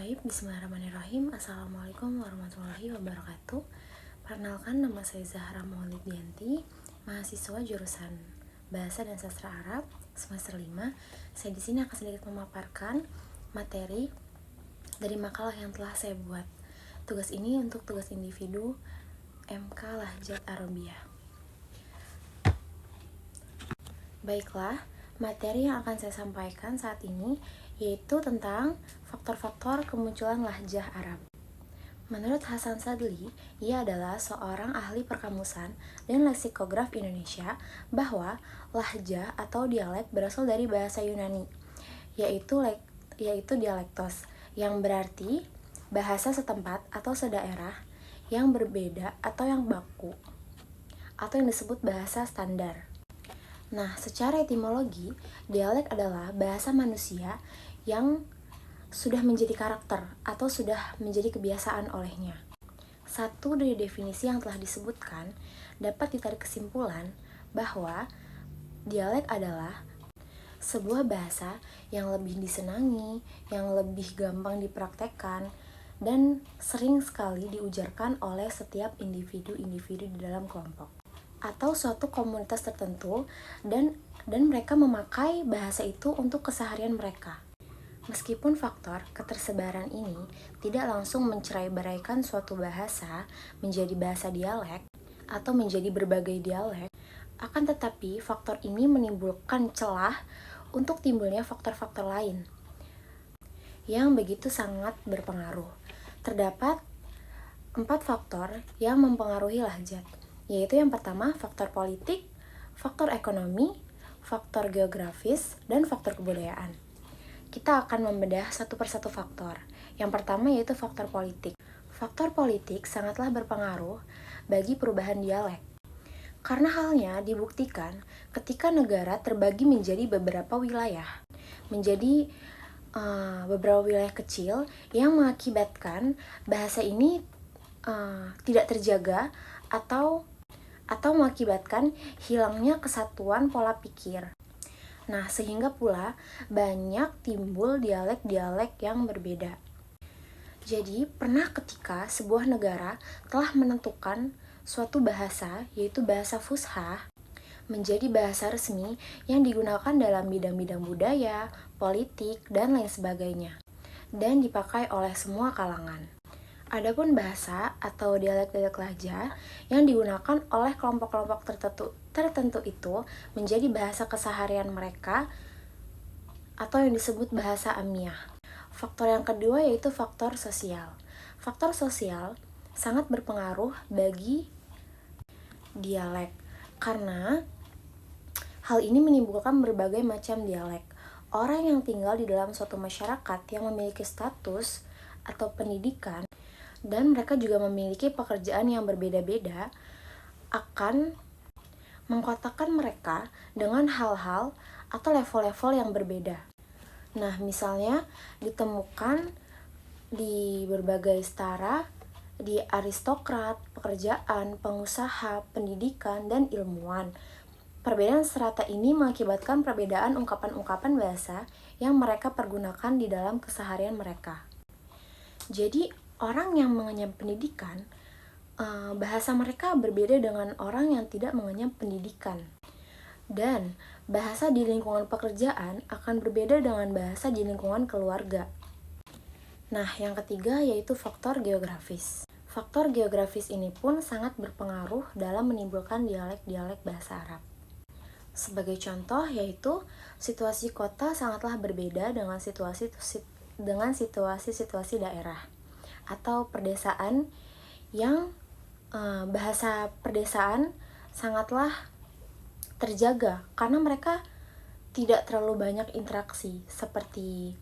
Baik, bismillahirrahmanirrahim. Assalamualaikum warahmatullahi wabarakatuh. Perkenalkan, nama saya Zahra Maulidianti, mahasiswa jurusan Bahasa dan Sastra Arab semester 5. Saya di sini akan sedikit memaparkan materi dari makalah yang telah saya buat. Tugas ini untuk tugas individu MK Lahjat Arabiyah. Baiklah, materi yang akan saya sampaikan saat ini yaitu tentang faktor-faktor kemunculan lahjah Arab. Menurut Hasan Sadli, ia adalah seorang ahli perkamusan dan leksikograf Indonesia, bahwa lahjah atau dialek berasal dari bahasa Yunani, yaitu dialektos, yang berarti bahasa setempat atau sedaerah yang berbeda atau yang baku, atau yang disebut bahasa standar. Nah, secara etimologi, dialek adalah bahasa manusia yang sudah menjadi karakter atau sudah menjadi kebiasaan olehnya. Satu dari definisi yang telah disebutkan dapat ditarik kesimpulan bahwa dialek adalah sebuah bahasa yang lebih disenangi, yang lebih gampang dipraktekkan, dan sering sekali diujarkan oleh setiap individu-individu di dalam kelompok atau suatu komunitas tertentu, dan mereka memakai bahasa itu untuk keseharian mereka. Meskipun faktor ketersebaran ini tidak langsung mencerai-beraikan suatu bahasa menjadi bahasa dialek atau menjadi berbagai dialek, akan tetapi faktor ini menimbulkan celah untuk timbulnya faktor-faktor lain yang begitu sangat berpengaruh. Terdapat 4 faktor yang mempengaruhi lahjat, yaitu yang pertama faktor politik, faktor ekonomi, faktor geografis, dan faktor kebudayaan. Kita akan membedah satu persatu faktor. Yang pertama yaitu faktor politik. Faktor politik sangatlah berpengaruh bagi perubahan dialek. Karena halnya dibuktikan ketika negara terbagi menjadi beberapa wilayah, menjadi beberapa wilayah kecil yang mengakibatkan bahasa ini tidak terjaga atau mengakibatkan hilangnya kesatuan pola pikir. Nah, sehingga pula banyak timbul dialek-dialek yang berbeda. Jadi, pernah ketika sebuah negara telah menentukan suatu bahasa, yaitu bahasa Fusha, menjadi bahasa resmi yang digunakan dalam bidang-bidang budaya, politik, dan lain sebagainya, dan dipakai oleh semua kalangan. Adapun bahasa atau dialek-dialek lahjah yang digunakan oleh kelompok-kelompok tertentu itu menjadi bahasa keseharian mereka atau yang disebut bahasa amiyah. Faktor yang kedua yaitu faktor sosial. Faktor sosial sangat berpengaruh bagi dialek karena hal ini menimbulkan berbagai macam dialek. Orang yang tinggal di dalam suatu masyarakat yang memiliki status atau pendidikan dan mereka juga memiliki pekerjaan yang berbeda-beda akan mengkotakkan mereka dengan hal-hal atau level-level yang berbeda. Nah, misalnya ditemukan di berbagai setara, di aristokrat, pekerjaan, pengusaha, pendidikan, dan ilmuwan. Perbedaan strata ini mengakibatkan perbedaan ungkapan-ungkapan bahasa yang mereka pergunakan di dalam keseharian mereka. Jadi, orang yang mengenyam pendidikan, bahasa mereka berbeda dengan orang yang tidak mengenyam pendidikan. Dan bahasa di lingkungan pekerjaan akan berbeda dengan bahasa di lingkungan keluarga. Nah, yang ketiga yaitu faktor geografis. Faktor geografis ini pun sangat berpengaruh dalam menimbulkan dialek-dialek bahasa Arab. Sebagai contoh yaitu situasi kota sangatlah berbeda dengan situasi daerah atau perdesaan yang bahasa perdesaan sangatlah terjaga karena mereka tidak terlalu banyak interaksi seperti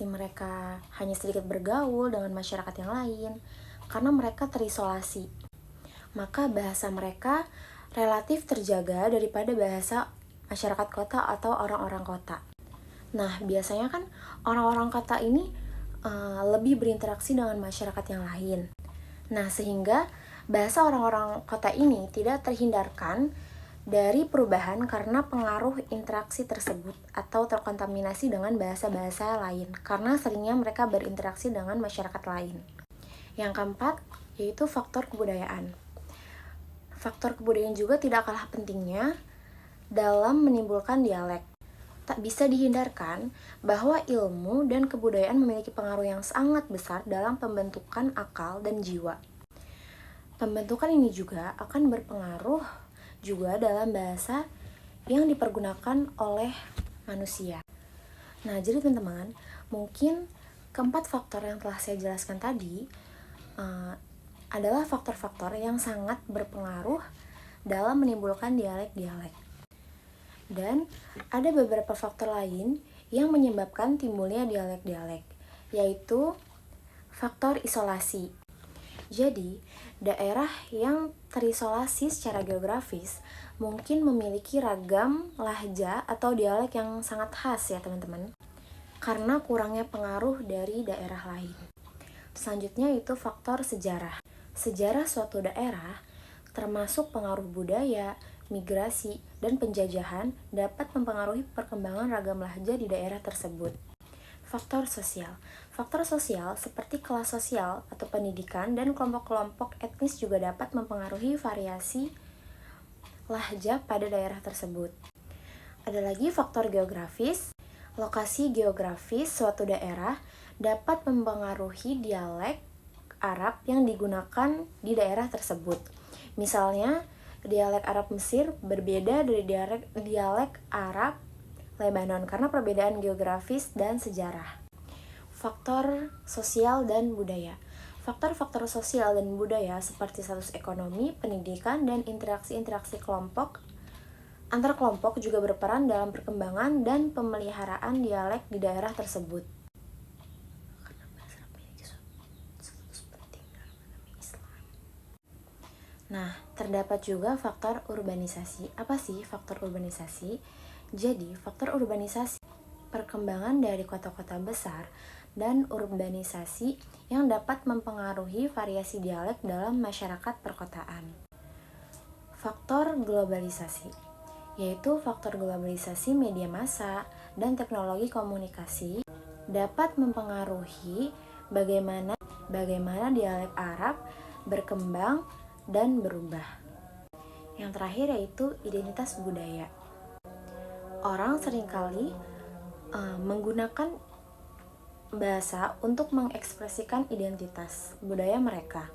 mereka hanya sedikit bergaul dengan masyarakat yang lain karena mereka terisolasi. Maka bahasa mereka relatif terjaga daripada bahasa masyarakat kota atau orang-orang kota. Nah, biasanya kan orang-orang kota ini lebih berinteraksi dengan masyarakat yang lain. Nah, sehingga bahasa orang-orang kota ini tidak terhindarkan dari perubahan karena pengaruh interaksi tersebut atau terkontaminasi dengan bahasa-bahasa lain karena seringnya mereka berinteraksi dengan masyarakat lain. Yang keempat, yaitu faktor kebudayaan. Faktor kebudayaan juga tidak kalah pentingnya dalam menimbulkan dialek. Tak bisa dihindarkan bahwa ilmu dan kebudayaan memiliki pengaruh yang sangat besar dalam pembentukan akal dan jiwa. Pembentukan ini juga akan berpengaruh juga dalam bahasa yang dipergunakan oleh manusia. Nah, jadi teman-teman, mungkin keempat faktor yang telah saya jelaskan tadi adalah faktor-faktor yang sangat berpengaruh dalam menimbulkan dialek-dialek. Dan ada beberapa faktor lain yang menyebabkan timbulnya dialek-dialek, yaitu faktor isolasi. Jadi, daerah yang terisolasi secara geografis mungkin memiliki ragam lahja atau dialek yang sangat khas ya teman-teman, karena kurangnya pengaruh dari daerah lain. Selanjutnya itu faktor sejarah. Sejarah suatu daerah, termasuk pengaruh budaya, migrasi, dan penjajahan dapat mempengaruhi perkembangan ragam lahja di daerah tersebut. Faktor sosial. Faktor sosial seperti kelas sosial atau pendidikan dan kelompok-kelompok etnis juga dapat mempengaruhi variasi lahja pada daerah tersebut. Ada lagi faktor geografis. Lokasi geografis suatu daerah dapat mempengaruhi dialek Arab yang digunakan di daerah tersebut. Misalnya, dialek Arab Mesir berbeda dari dialek Arab Lebanon karena perbedaan geografis dan sejarah. Faktor sosial dan budaya. Faktor-faktor sosial dan budaya seperti status ekonomi, pendidikan, dan interaksi-interaksi kelompok antar kelompok juga berperan dalam perkembangan dan pemeliharaan dialek di daerah tersebut. Nah, terdapat juga faktor urbanisasi. Apa sih faktor urbanisasi? Jadi, faktor urbanisasi perkembangan dari kota-kota besar dan urbanisasi yang dapat mempengaruhi variasi dialek dalam masyarakat perkotaan. Faktor globalisasi, yaitu faktor globalisasi media massa dan teknologi komunikasi dapat mempengaruhi bagaimana dialek Arab berkembang dan berubah. Yang terakhir yaitu identitas budaya. Orang seringkali menggunakan bahasa untuk mengekspresikan identitas budaya mereka.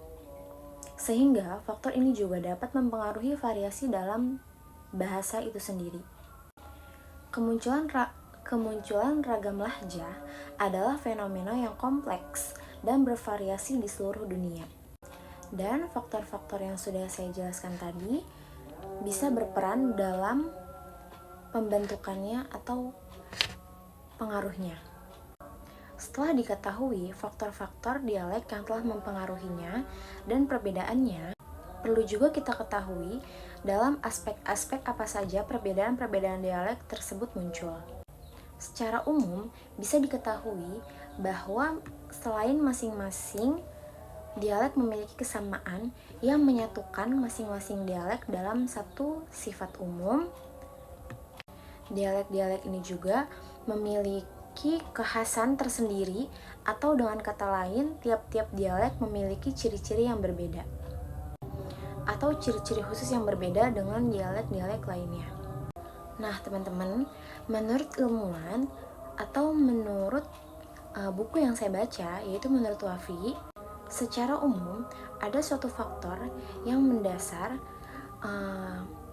Sehingga faktor ini juga dapat mempengaruhi variasi dalam bahasa itu sendiri. Kemunculan ragam lahja adalah fenomena yang kompleks dan bervariasi di seluruh dunia. Dan faktor-faktor yang sudah saya jelaskan tadi bisa berperan dalam pembentukannya atau pengaruhnya. Setelah diketahui faktor-faktor dialek yang telah mempengaruhinya dan perbedaannya, perlu juga kita ketahui dalam aspek-aspek apa saja perbedaan-perbedaan dialek tersebut muncul. Secara umum, bisa diketahui bahwa selain masing-masing dialek memiliki kesamaan yang menyatukan masing-masing dialek dalam satu sifat umum, dialek-dialek ini juga memiliki kekhasan tersendiri atau dengan kata lain, tiap-tiap dialek memiliki ciri-ciri yang berbeda atau ciri-ciri khusus yang berbeda dengan dialek-dialek lainnya. Nah, teman-teman, menurut ilmuwan atau menurut buku yang saya baca, yaitu menurut Wafi, secara umum ada suatu faktor yang mendasar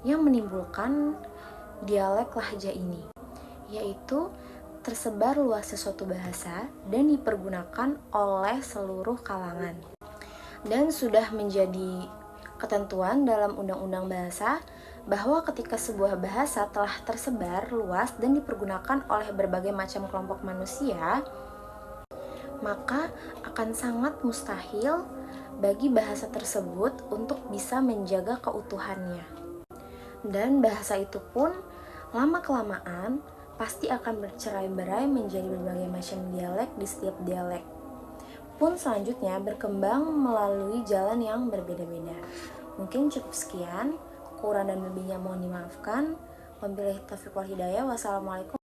yang menimbulkan dialek lahja ini, yaitu tersebar luasnya suatu bahasa dan dipergunakan oleh seluruh kalangan. Dan sudah menjadi ketentuan dalam undang-undang bahasa bahwa ketika sebuah bahasa telah tersebar luas dan dipergunakan oleh berbagai macam kelompok manusia, maka akan sangat mustahil bagi bahasa tersebut untuk bisa menjaga keutuhannya. Dan bahasa itu pun lama-kelamaan pasti akan bercerai-berai menjadi berbagai macam dialek di setiap dialek pun selanjutnya berkembang melalui jalan yang berbeda-beda. Mungkin cukup sekian. Kurang dan lebihnya mohon dimaafkan. Wabillahi taufiq wal hidayah. Wassalamualaikum